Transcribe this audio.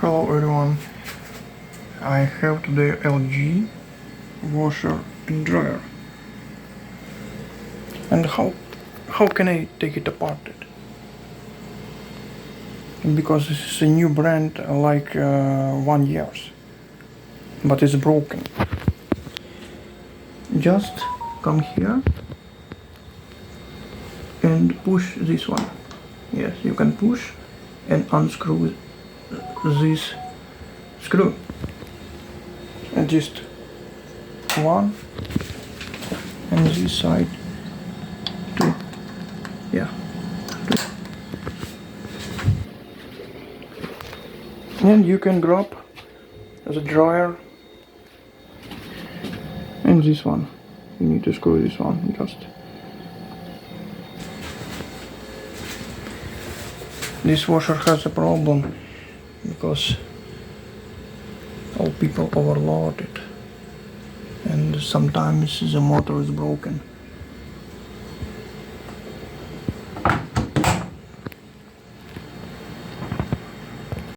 Hello everyone, I have today LG washer and dryer. And how can I take it apart? Because this is a new brand, like 1 year, but it's broken. Just come here and push this one. Yes, you can push and unscrew this screw, and just one, and this side two. Yeah, two. And you can grab the dryer and this one. You need to screw this one just. This washer has a problem because all people overload it, and sometimes the motor is broken.